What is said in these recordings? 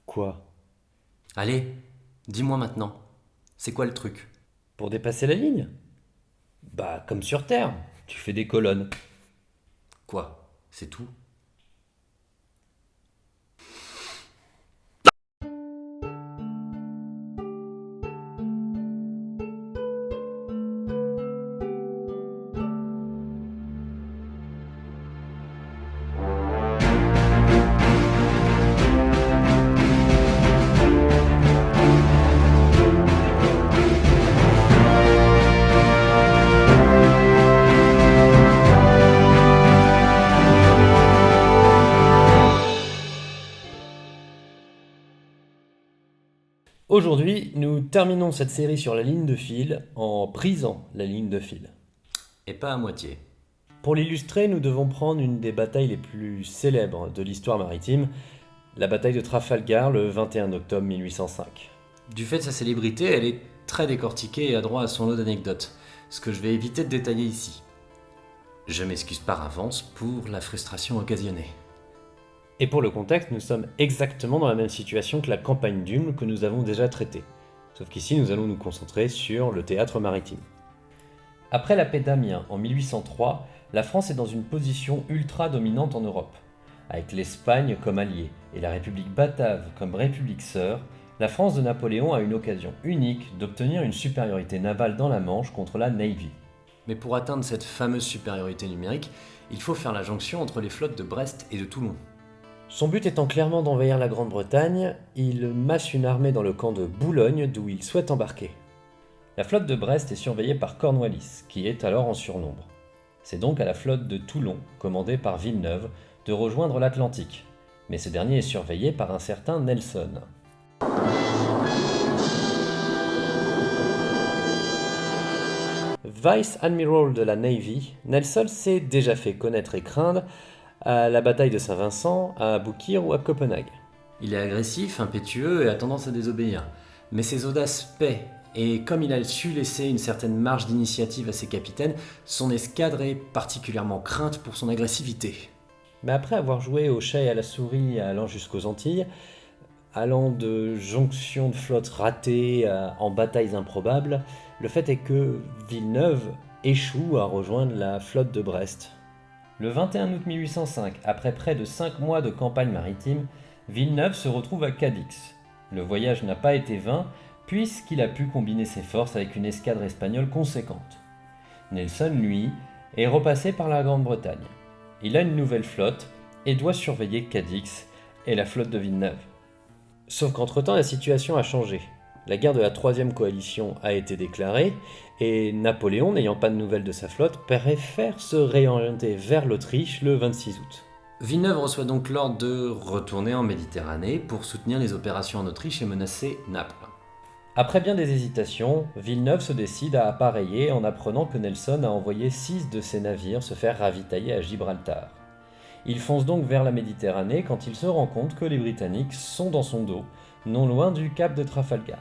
Quoi? Allez, dis-moi maintenant, c'est quoi le truc? Pour dépasser la ligne? Bah, comme sur Terre, tu fais des colonnes. Quoi? C'est tout? Aujourd'hui, nous terminons cette série sur la ligne de fil en brisant la ligne de fil. Et pas à moitié. Pour l'illustrer, nous devons prendre une des batailles les plus célèbres de l'histoire maritime, la bataille de Trafalgar le 21 octobre 1805. Du fait de sa célébrité, elle est très décortiquée et a droit à son lot d'anecdotes, ce que je vais éviter de détailler ici. Je m'excuse par avance pour la frustration occasionnée. Et pour le contexte, nous sommes exactement dans la même situation que la campagne d'Ulm que nous avons déjà traitée. Sauf qu'ici, nous allons nous concentrer sur le théâtre maritime. Après la paix d'Amiens en 1803, la France est dans une position ultra dominante en Europe. Avec l'Espagne comme alliée et la République batave comme république sœur, la France de Napoléon a une occasion unique d'obtenir une supériorité navale dans la Manche contre la Navy. Mais pour atteindre cette fameuse supériorité numérique, il faut faire la jonction entre les flottes de Brest et de Toulon. Son but étant clairement d'envahir la Grande-Bretagne, il masse une armée dans le camp de Boulogne d'où il souhaite embarquer. La flotte de Brest est surveillée par Cornwallis, qui est alors en surnombre. C'est donc à la flotte de Toulon, commandée par Villeneuve, de rejoindre l'Atlantique. Mais ce dernier est surveillé par un certain Nelson. Vice-Admiral de la Navy, Nelson s'est déjà fait connaître et craindre à la bataille de Saint-Vincent, à Aboukir ou à Copenhague. Il est agressif, impétueux et a tendance à désobéir. Mais ses audaces paient, et comme il a su laisser une certaine marge d'initiative à ses capitaines, son escadre est particulièrement crainte pour son agressivité. Mais après avoir joué au chat et à la souris allant jusqu'aux Antilles, allant de jonctions de flottes ratées en batailles improbables, le fait est que Villeneuve échoue à rejoindre la flotte de Brest. Le 21 août 1805, après près de 5 mois de campagne maritime, Villeneuve se retrouve à Cadix. Le voyage n'a pas été vain, puisqu'il a pu combiner ses forces avec une escadre espagnole conséquente. Nelson, lui, est repassé par la Grande-Bretagne. Il a une nouvelle flotte et doit surveiller Cadix et la flotte de Villeneuve. Sauf qu'entre-temps, la situation a changé. La guerre de la troisième coalition a été déclarée et Napoléon, n'ayant pas de nouvelles de sa flotte, préfère se réorienter vers l'Autriche le 26 août. Villeneuve reçoit donc l'ordre de retourner en Méditerranée pour soutenir les opérations en Autriche et menacer Naples. Après bien des hésitations, Villeneuve se décide à appareiller en apprenant que Nelson a envoyé 6 de ses navires se faire ravitailler à Gibraltar. Il fonce donc vers la Méditerranée quand il se rend compte que les Britanniques sont dans son dos, non loin du cap de Trafalgar.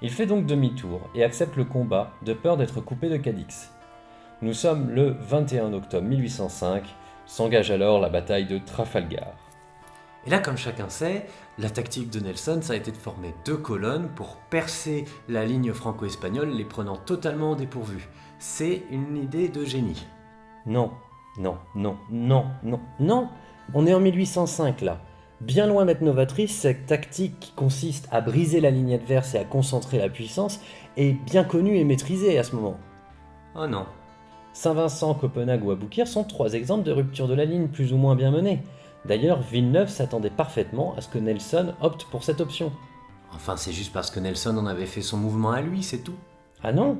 Il fait donc demi-tour et accepte le combat de peur d'être coupé de Cadix. Nous sommes le 21 octobre 1805, s'engage alors la bataille de Trafalgar. Et là, comme chacun sait, la tactique de Nelson, ça a été de former 2 colonnes pour percer la ligne franco-espagnole, les prenant totalement au dépourvu. C'est une idée de génie. Non, non, non, non, non, non. On est en 1805 là. Bien loin d'être novatrice, cette tactique qui consiste à briser la ligne adverse et à concentrer la puissance est bien connue et maîtrisée à ce moment. Oh non. Saint-Vincent, Copenhague ou Aboukir sont 3 exemples de rupture de la ligne plus ou moins bien menée. D'ailleurs, Villeneuve s'attendait parfaitement à ce que Nelson opte pour cette option. Enfin, c'est juste parce que Nelson en avait fait son mouvement à lui, c'est tout. Ah non?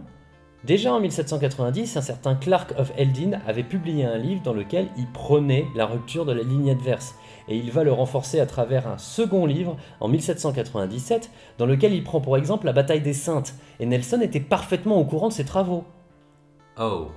Déjà en 1790, un certain Clark of Eldin avait publié un livre dans lequel il prônait la rupture de la ligne adverse, et il va le renforcer à travers un second livre en 1797, dans lequel il prend pour exemple la bataille des Saintes, et Nelson était parfaitement au courant de ses travaux. Oh.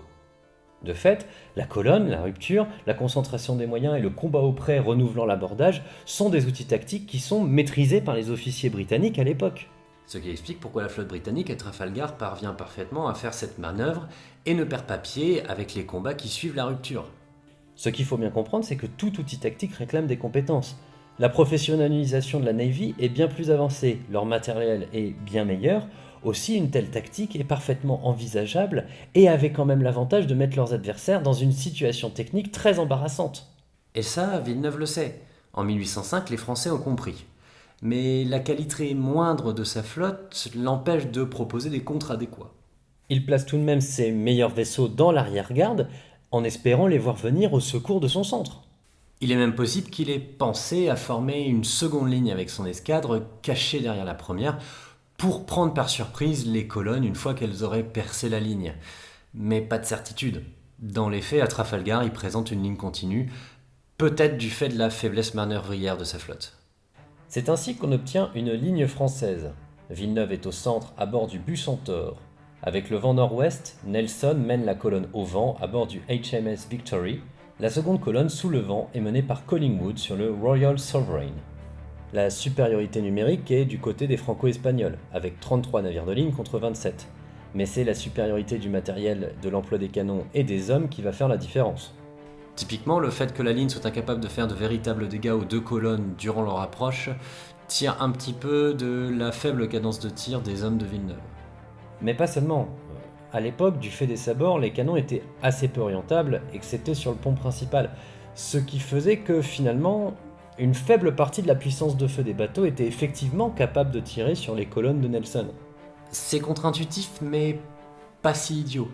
De fait, la colonne, la rupture, la concentration des moyens et le combat au près renouvelant l'abordage sont des outils tactiques qui sont maîtrisés par les officiers britanniques à l'époque. Ce qui explique pourquoi la flotte britannique à Trafalgar parvient parfaitement à faire cette manœuvre et ne perd pas pied avec les combats qui suivent la rupture. Ce qu'il faut bien comprendre, c'est que tout outil tactique réclame des compétences. La professionnalisation de la Navy est bien plus avancée, leur matériel est bien meilleur, aussi une telle tactique est parfaitement envisageable et avait quand même l'avantage de mettre leurs adversaires dans une situation technique très embarrassante. Et ça, Villeneuve le sait. En 1805, les Français ont compris. Mais la qualité moindre de sa flotte l'empêche de proposer des contres adéquats. Il place tout de même ses meilleurs vaisseaux dans l'arrière-garde en espérant les voir venir au secours de son centre. Il est même possible qu'il ait pensé à former une seconde ligne avec son escadre cachée derrière la première pour prendre par surprise les colonnes une fois qu'elles auraient percé la ligne. Mais pas de certitude. Dans les faits, à Trafalgar, il présente une ligne continue, peut-être du fait de la faiblesse manœuvrière de sa flotte. C'est ainsi qu'on obtient une ligne française. Villeneuve est au centre à bord du Bucentaure. Avec le vent nord-ouest, Nelson mène la colonne au vent à bord du HMS Victory. La seconde colonne sous le vent est menée par Collingwood sur le Royal Sovereign. La supériorité numérique est du côté des franco-espagnols, avec 33 navires de ligne contre 27. Mais c'est la supériorité du matériel, de l'emploi des canons et des hommes qui va faire la différence. Typiquement, le fait que la ligne soit incapable de faire de véritables dégâts aux deux colonnes durant leur approche tire un petit peu de la faible cadence de tir des hommes de Villeneuve. Mais pas seulement. À l'époque, du fait des sabords, les canons étaient assez peu orientables et que c'était sur le pont principal. Ce qui faisait que finalement, une faible partie de la puissance de feu des bateaux était effectivement capable de tirer sur les colonnes de Nelson. C'est contre-intuitif, mais pas si idiot.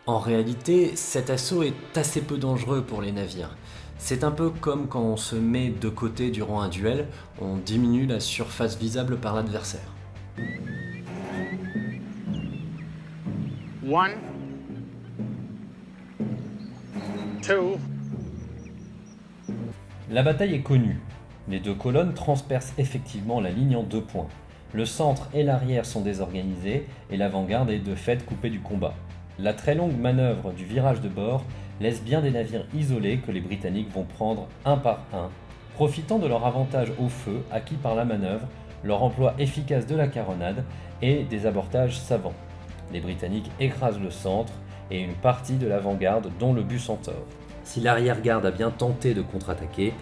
En réalité, cet assaut est assez peu dangereux pour les navires. C'est un peu comme quand on se met de côté durant un duel, on diminue la surface visible par l'adversaire. 1, 2. La bataille est connue. Les deux colonnes transpercent effectivement la ligne en 2 points. Le centre et l'arrière sont désorganisés et l'avant-garde est de fait coupée du combat. La très longue manœuvre du virage de bord laisse bien des navires isolés que les Britanniques vont prendre un par un, profitant de leur avantage au feu acquis par la manœuvre, leur emploi efficace de la caronade et des abordages savants. Les Britanniques écrasent le centre et une partie de l'avant-garde dont le Bucentaure. Si l'arrière-garde a bien tenté de contre-attaquer,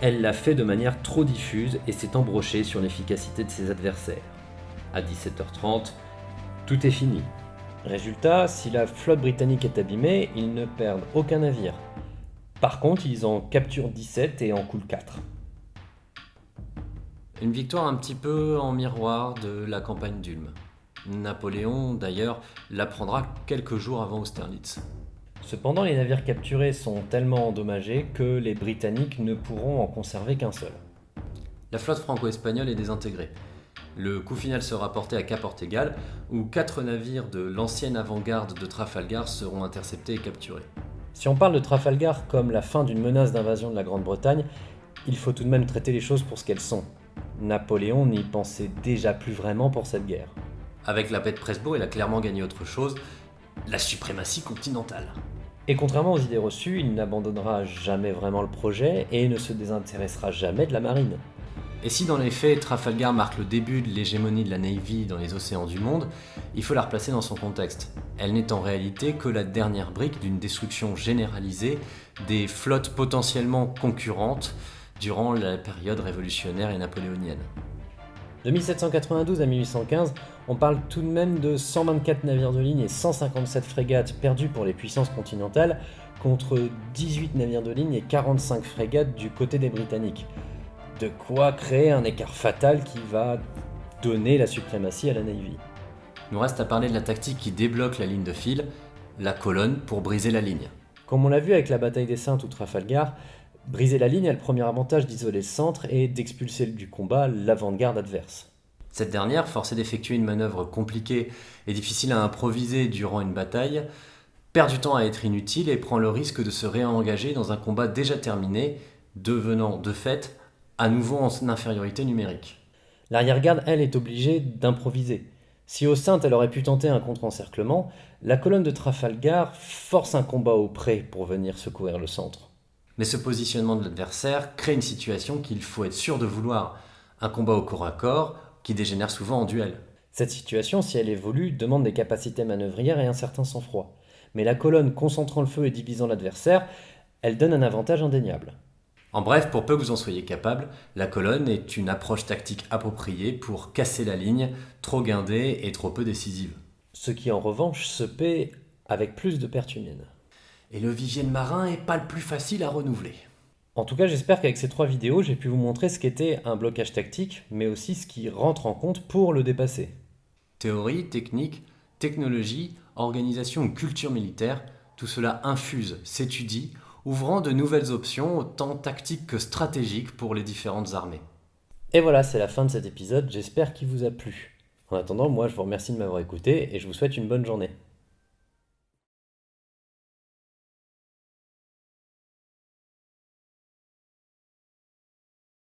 elle l'a fait de manière trop diffuse et s'est embrochée sur l'efficacité de ses adversaires. À 17h30, tout est fini. Résultat, si la flotte britannique est abîmée, ils ne perdent aucun navire. Par contre, ils en capturent 17 et en coulent 4. Une victoire un petit peu en miroir de la campagne d'Ulm. Napoléon, d'ailleurs, l'apprendra quelques jours avant Austerlitz. Cependant, les navires capturés sont tellement endommagés que les Britanniques ne pourront en conserver qu'un seul. La flotte franco-espagnole est désintégrée. Le coup final sera porté à Cap Ortegal, où 4 navires de l'ancienne avant-garde de Trafalgar seront interceptés et capturés. Si on parle de Trafalgar comme la fin d'une menace d'invasion de la Grande-Bretagne, il faut tout de même traiter les choses pour ce qu'elles sont. Napoléon n'y pensait déjà plus vraiment pour cette guerre. Avec la paix de Presbourg, il a clairement gagné autre chose, la suprématie continentale. Et contrairement aux idées reçues, il n'abandonnera jamais vraiment le projet et ne se désintéressera jamais de la marine. Et si dans les faits, Trafalgar marque le début de l'hégémonie de la Navy dans les océans du monde, il faut la replacer dans son contexte. Elle n'est en réalité que la dernière brique d'une destruction généralisée des flottes potentiellement concurrentes durant la période révolutionnaire et napoléonienne. De 1792 à 1815, on parle tout de même de 124 navires de ligne et 157 frégates perdues pour les puissances continentales, contre 18 navires de ligne et 45 frégates du côté des Britanniques. De quoi créer un écart fatal qui va donner la suprématie à la Navy. Il nous reste à parler de la tactique qui débloque la ligne de fil, la colonne pour briser la ligne. Comme on l'a vu avec la bataille des Saintes ou Trafalgar, briser la ligne a le premier avantage d'isoler le centre et d'expulser du combat l'avant-garde adverse. Cette dernière, forcée d'effectuer une manœuvre compliquée et difficile à improviser durant une bataille, perd du temps à être inutile et prend le risque de se réengager dans un combat déjà terminé, devenant de fait à nouveau en infériorité numérique. L'arrière-garde, elle, est obligée d'improviser. Si aux Saintes elle aurait pu tenter un contre-encerclement, la colonne de Trafalgar force un combat au pré pour venir secourir le centre. Mais ce positionnement de l'adversaire crée une situation qu'il faut être sûr de vouloir, un combat au corps à corps qui dégénère souvent en duel. Cette situation, si elle évolue, demande des capacités manœuvrières et un certain sang-froid. Mais la colonne concentrant le feu et divisant l'adversaire, elle donne un avantage indéniable. En bref, pour peu que vous en soyez capable, la colonne est une approche tactique appropriée pour casser la ligne, trop guindée et trop peu décisive. Ce qui en revanche se paie avec plus de pertes humaines. Et le vivier de marin est pas le plus facile à renouveler. En tout cas, j'espère qu'avec ces 3 vidéos, j'ai pu vous montrer ce qu'était un blocage tactique, mais aussi ce qui rentre en compte pour le dépasser. Théorie, technique, technologie, organisation ou culture militaire, tout cela infuse, s'étudie, ouvrant de nouvelles options autant tactiques que stratégiques pour les différentes armées. Et voilà, c'est la fin de cet épisode, j'espère qu'il vous a plu. En attendant, moi je vous remercie de m'avoir écouté et je vous souhaite une bonne journée.